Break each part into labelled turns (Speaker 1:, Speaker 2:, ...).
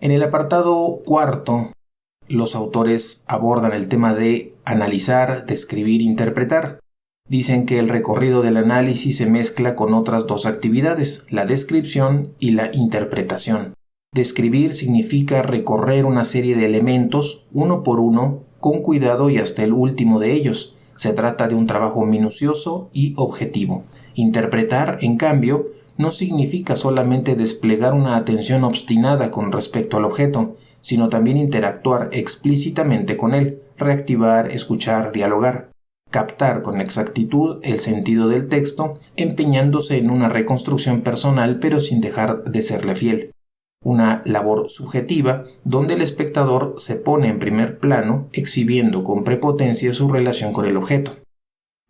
Speaker 1: En el apartado cuarto, los autores abordan el tema de analizar, describir, interpretar. Dicen que el recorrido del análisis se mezcla con otras dos actividades, la descripción y la interpretación. Describir significa recorrer una serie de elementos, uno por uno, con cuidado y hasta el último de ellos. Se trata de un trabajo minucioso y objetivo. Interpretar, en cambio, no significa solamente desplegar una atención obstinada con respecto al objeto, sino también interactuar explícitamente con él, reactivar, escuchar, dialogar, captar con exactitud el sentido del texto, empeñándose en una reconstrucción personal pero sin dejar de serle fiel. Una labor subjetiva donde el espectador se pone en primer plano, exhibiendo con prepotencia su relación con el objeto.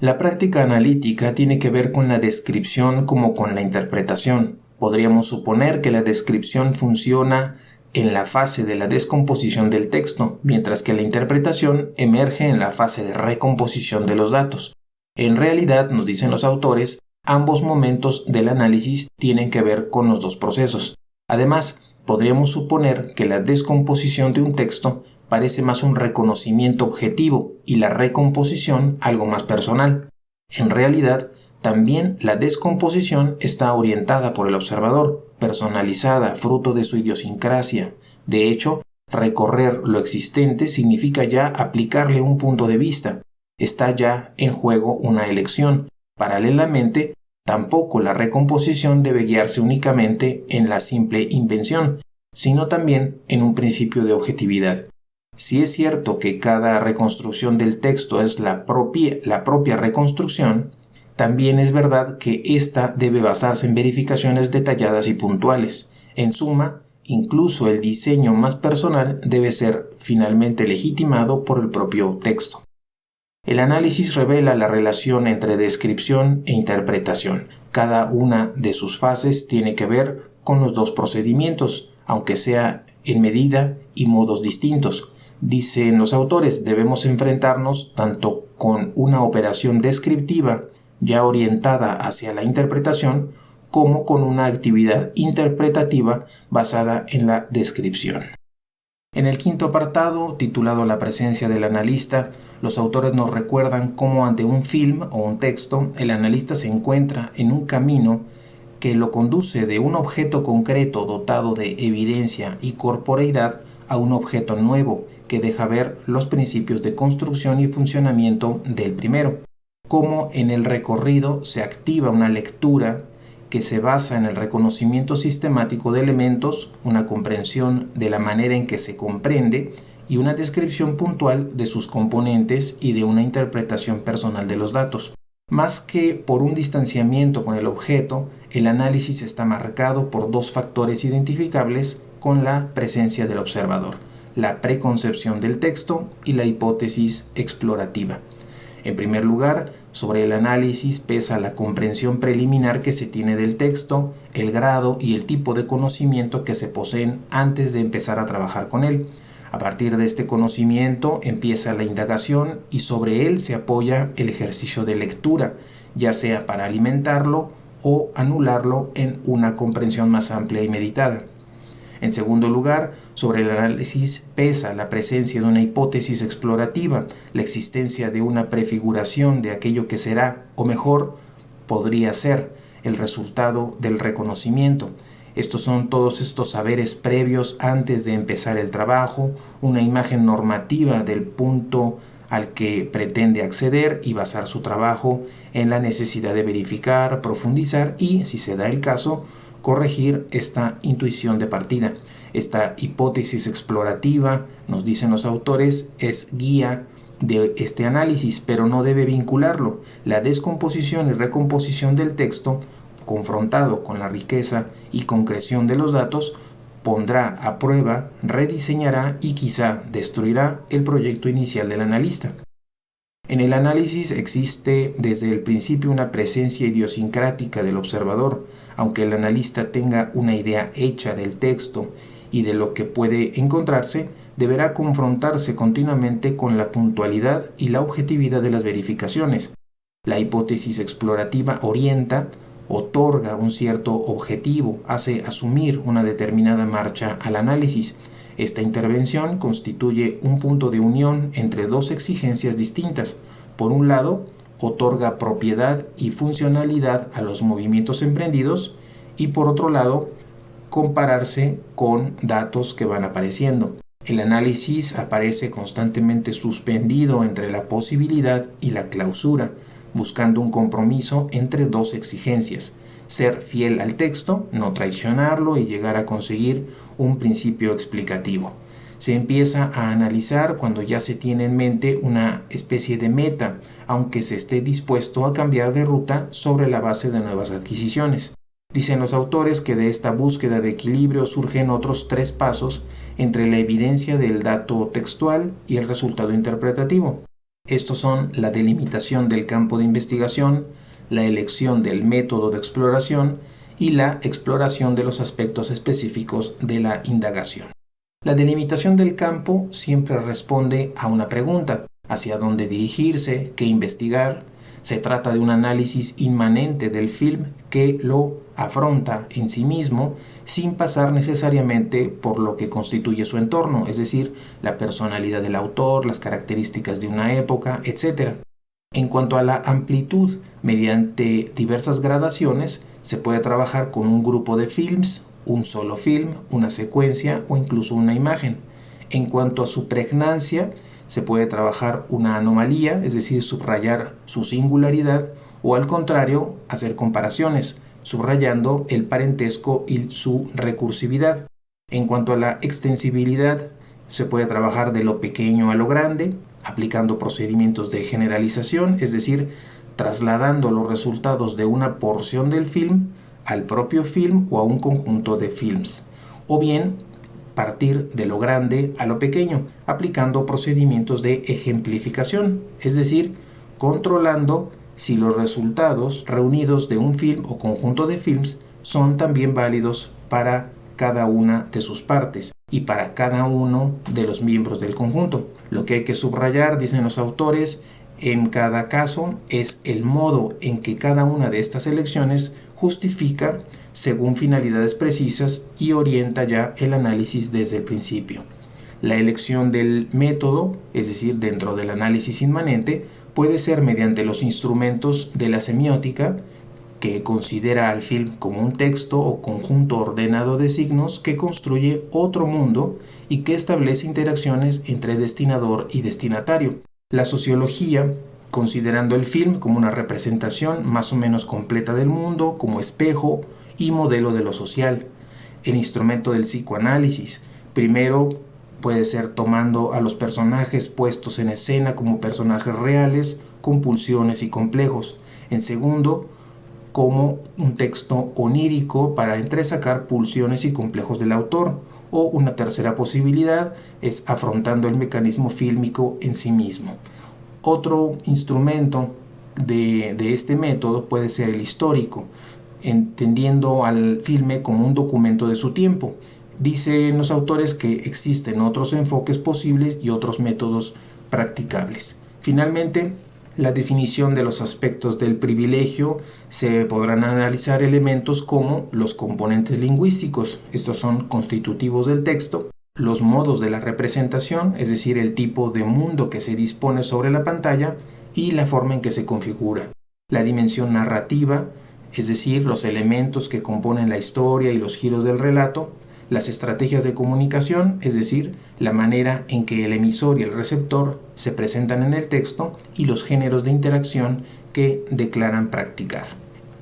Speaker 1: La práctica analítica tiene que ver con la descripción como con la interpretación. Podríamos suponer que la descripción funciona en la fase de la descomposición del texto, mientras que la interpretación emerge en la fase de recomposición de los datos. En realidad, nos dicen los autores, ambos momentos del análisis tienen que ver con los dos procesos. Además, podríamos suponer que la descomposición de un texto parece más un reconocimiento objetivo y la recomposición algo más personal. En realidad, también la descomposición está orientada por el observador, personalizada, fruto de su idiosincrasia. De hecho, recorrer lo existente significa ya aplicarle un punto de vista. Está ya en juego una elección. Paralelamente, tampoco la recomposición debe guiarse únicamente en la simple invención, sino también en un principio de objetividad. Si es cierto que cada reconstrucción del texto es la propia reconstrucción, también es verdad que ésta debe basarse en verificaciones detalladas y puntuales. En suma, incluso el diseño más personal debe ser finalmente legitimado por el propio texto. El análisis revela la relación entre descripción e interpretación. Cada una de sus fases tiene que ver con los dos procedimientos, aunque sea en medida y modos distintos. Dicen los autores, debemos enfrentarnos tanto con una operación descriptiva ya orientada hacia la interpretación, como con una actividad interpretativa basada en la descripción. En el quinto apartado, titulado La presencia del analista, los autores nos recuerdan cómo ante un film o un texto, el analista se encuentra en un camino que lo conduce de un objeto concreto dotado de evidencia y corporeidad a un objeto nuevo que deja ver los principios de construcción y funcionamiento del primero. Cómo en el recorrido se activa una lectura que se basa en el reconocimiento sistemático de elementos, una comprensión de la manera en que se comprende y una descripción puntual de sus componentes y de una interpretación personal de los datos. Más que por un distanciamiento con el objeto, el análisis está marcado por dos factores identificables con la presencia del observador: la preconcepción del texto y la hipótesis explorativa. En primer lugar, sobre el análisis pesa la comprensión preliminar que se tiene del texto, el grado y el tipo de conocimiento que se poseen antes de empezar a trabajar con él. A partir de este conocimiento empieza la indagación y sobre él se apoya el ejercicio de lectura, ya sea para alimentarlo o anularlo en una comprensión más amplia y meditada. En segundo lugar, sobre el análisis pesa la presencia de una hipótesis explorativa, la existencia de una prefiguración de aquello que será, o mejor, podría ser, el resultado del reconocimiento. Estos son todos estos saberes previos antes de empezar el trabajo, una imagen normativa del punto al que pretende acceder y basar su trabajo en la necesidad de verificar, profundizar y, si se da el caso, corregir esta intuición de partida. Esta hipótesis explorativa, nos dicen los autores, es guía de este análisis, pero no debe vincularlo. La descomposición y recomposición del texto, confrontado con la riqueza y concreción de los datos, pondrá a prueba, rediseñará y quizá destruirá el proyecto inicial del analista. En el análisis existe desde el principio una presencia idiosincrática del observador, aunque el analista tenga una idea hecha del texto y de lo que puede encontrarse, deberá confrontarse continuamente con la puntualidad y la objetividad de las verificaciones. La hipótesis explorativa orienta, otorga un cierto objetivo, hace asumir una determinada marcha al análisis. Esta intervención constituye un punto de unión entre dos exigencias distintas. Por un lado, otorga propiedad y funcionalidad a los movimientos emprendidos y por otro lado, compararse con datos que van apareciendo. El análisis aparece constantemente suspendido entre la posibilidad y la clausura, buscando un compromiso entre dos exigencias: ser fiel al texto, no traicionarlo y llegar a conseguir un principio explicativo. Se empieza a analizar cuando ya se tiene en mente una especie de meta, aunque se esté dispuesto a cambiar de ruta sobre la base de nuevas adquisiciones. Dicen los autores que de esta búsqueda de equilibrio surgen otros 3 pasos entre la evidencia del dato textual y el resultado interpretativo. Estos son la delimitación del campo de investigación, la elección del método de exploración y la exploración de los aspectos específicos de la indagación. La delimitación del campo siempre responde a una pregunta: ¿hacia dónde dirigirse? ¿Qué investigar? Se trata de un análisis inmanente del film que lo afronta en sí mismo sin pasar necesariamente por lo que constituye su entorno, es decir, la personalidad del autor, las características de una época, etc. En cuanto a la amplitud, mediante diversas gradaciones, se puede trabajar con un grupo de films, un solo film, una secuencia o incluso una imagen. En cuanto a su pregnancia, se puede trabajar una anomalía, es decir, subrayar su singularidad, o al contrario, hacer comparaciones, subrayando el parentesco y su recursividad. En cuanto a la extensibilidad, se puede trabajar de lo pequeño a lo grande, aplicando procedimientos de generalización, es decir, trasladando los resultados de una porción del film al propio film o a un conjunto de films, o bien partir de lo grande a lo pequeño, aplicando procedimientos de ejemplificación, es decir, controlando si los resultados reunidos de un film o conjunto de films son también válidos para cada una de sus partes y para cada uno de los miembros del conjunto. Lo que hay que subrayar, dicen los autores, en cada caso es el modo en que cada una de estas elecciones justifica según finalidades precisas y orienta ya el análisis desde el principio. La elección del método, es decir, dentro del análisis inmanente, puede ser mediante los instrumentos de la semiótica, que considera al film como un texto o conjunto ordenado de signos que construye otro mundo y que establece interacciones entre destinador y destinatario. La sociología, considerando el film como una representación más o menos completa del mundo, como espejo y modelo de lo social. El instrumento del psicoanálisis, primero puede ser tomando a los personajes puestos en escena como personajes reales, con pulsiones y complejos. En segundo, como un texto onírico para entresacar pulsiones y complejos del autor. O una tercera posibilidad es afrontando el mecanismo fílmico en sí mismo. Otro instrumento de este método puede ser el histórico, entendiendo al filme como un documento de su tiempo. Dicen los autores que existen otros enfoques posibles y otros métodos practicables. Finalmente, la definición de los aspectos del privilegio: se podrán analizar elementos como los componentes lingüísticos, estos son constitutivos del texto, los modos de la representación, es decir, el tipo de mundo que se dispone sobre la pantalla y la forma en que se configura, la dimensión narrativa, es decir, los elementos que componen la historia y los giros del relato, las estrategias de comunicación, es decir, la manera en que el emisor y el receptor se presentan en el texto, y los géneros de interacción que declaran practicar.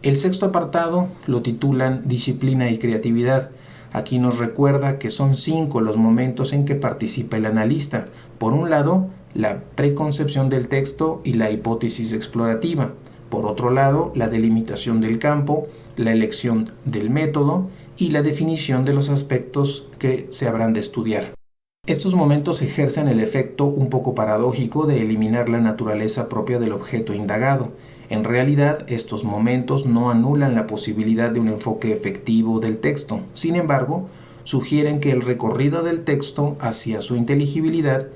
Speaker 1: El sexto apartado lo titulan Disciplina y Creatividad. Aquí nos recuerda que son 5 los momentos en que participa el analista. Por un lado, la preconcepción del texto y la hipótesis explorativa. Por otro lado, la delimitación del campo, la elección del método y la definición de los aspectos que se habrán de estudiar. Estos momentos ejercen el efecto un poco paradójico de eliminar la naturaleza propia del objeto indagado. En realidad, estos momentos no anulan la posibilidad de un enfoque efectivo del texto. Sin embargo, sugieren que el recorrido del texto hacia su inteligibilidad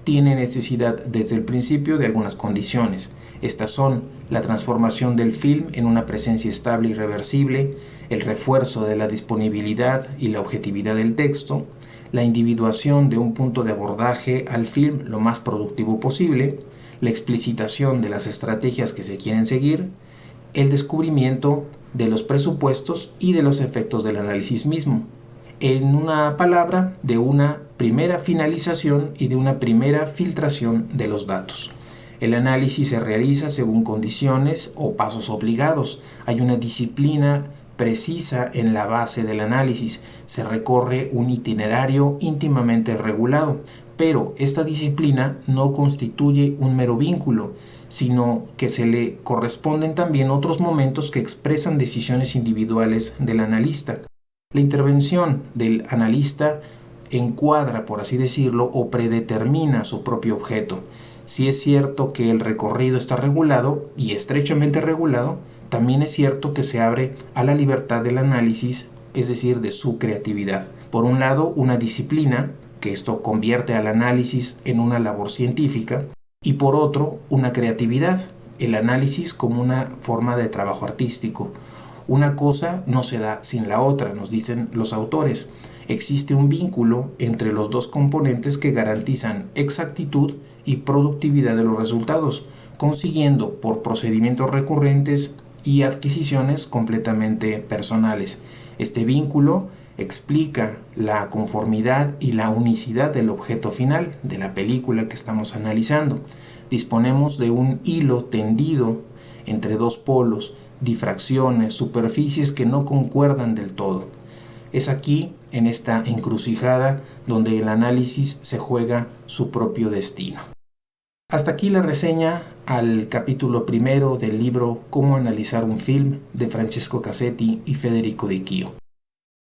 Speaker 1: tiene necesidad desde el principio de algunas condiciones. Estas son la transformación del film en una presencia estable y reversible, el refuerzo de la disponibilidad y la objetividad del texto, la individuación de un punto de abordaje al film lo más productivo posible, la explicitación de las estrategias que se quieren seguir, el descubrimiento de los presupuestos y de los efectos del análisis mismo. En una palabra, de una primera finalización y de una primera filtración de los datos. El análisis se realiza según condiciones o pasos obligados. Hay una disciplina precisa en la base del análisis. Se recorre un itinerario íntimamente regulado, pero esta disciplina no constituye un mero vínculo, sino que se le corresponden también otros momentos que expresan decisiones individuales del analista. La intervención del analista encuadra, por así decirlo, o predetermina su propio objeto. Si es cierto que el recorrido está regulado y estrechamente regulado, también es cierto que se abre a la libertad del análisis, es decir, de su creatividad. Por un lado, una disciplina, que esto convierte al análisis en una labor científica, y por otro, una creatividad, el análisis como una forma de trabajo artístico. Una cosa no se da sin la otra, nos dicen los autores. Existe un vínculo entre los dos componentes que garantizan exactitud y productividad de los resultados, consiguiendo por procedimientos recurrentes y adquisiciones completamente personales. Este vínculo explica la conformidad y la unicidad del objeto final de la película que estamos analizando. Disponemos de un hilo tendido entre dos polos, difracciones, superficies que no concuerdan del todo. Es aquí, en esta encrucijada, donde el análisis se juega su propio destino. Hasta aquí la reseña al capítulo primero del libro Cómo analizar un film de Francesco Cassetti y Federico Di Chio.